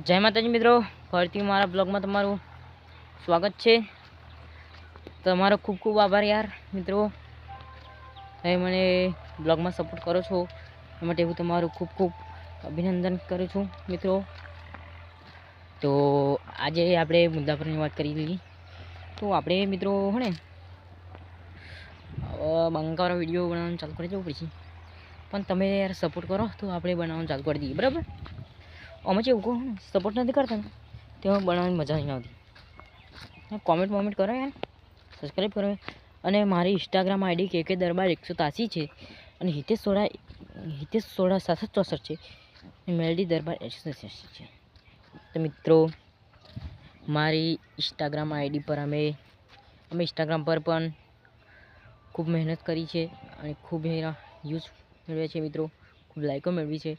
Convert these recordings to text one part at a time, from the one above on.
જય માતાજી મિત્રો, ફરીથી મારા બ્લોગમાં તમારું સ્વાગત છે। તમારો ખૂબ ખૂબ આભાર યાર મિત્રો, તમે મને બ્લોગમાં સપોર્ટ કરો છો એ માટે હું તમારું ખૂબ ખૂબ અભિનંદન કરું છું મિત્રો। તો આજે આપણે મુદ્દા પરની વાત કરી લીધી, તો આપણે મિત્રો હે બંકાવાળો વિડીયો બનાવવાનું ચાલુ કરી દેવું પડશે, પણ તમે યાર સપોર્ટ કરો તો આપણે બનાવવાનું ચાલુ કરી દઈએ, બરાબર। અમે એવું કહું સપોર્ટ નથી કરતા ને તેમાં બનાવવાની મજા નહીં આવતી। કોમેન્ટ કરો યાર, સબસ્ક્રાઈબ કરો। અને મારી ઇન્સ્ટાગ્રામ આઈડી કે દરબાર 183 છે અને હિતેશ સોડા 764 છે, મેલડી દરબાર 186 છે। તો મિત્રો મારી ઇન્સ્ટાગ્રામ આઈડી પર અમે ઇન્સ્ટાગ્રામ પર પણ ખૂબ મહેનત કરી છે અને ખૂબ એના યુઝ મેળવ્યા છે મિત્રો, ખૂબ લાઈકો મેળવી છે।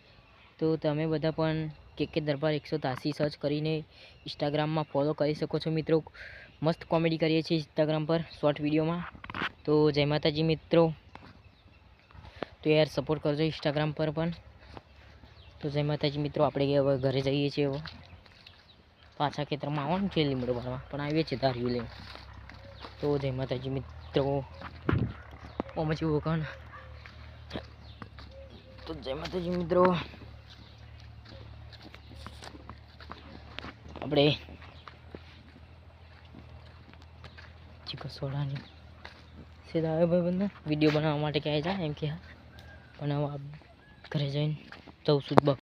તો તમે બધા પણ કે દરબાર 183 સર્ચ કરીને ઇન્સ્ટાગ્રામમાં ફોલો કરી શકો છો મિત્રો। મસ્ત કોમેડી કરીએ છીએ ઇન્સ્ટાગ્રામ પર શોર્ટ વિડીયોમાં। તો જય માતાજી મિત્રો, તો યાર સપોર્ટ કરજો ઇન્સ્ટાગ્રામ પર પણ। તો જય માતાજી મિત્રો, આપણે હવે ઘરે જઈએ છીએ। હવે પાછા ખેતરમાં આવવાનું છે લીમડો ભરવા, પણ આવીએ છીએ ધાર્યું લઈને। તો જય માતાજી મિત્રો, ઓમચી વોકાણ। તો જય માતાજી મિત્રો, આપણે ચીકુ સોડાની સીધા આવે ભાઈ વિડીયો બનાવવા માટે ક્યાંય જાય એમ કે બનાવવા ઘરે જઈને જઉં છું બક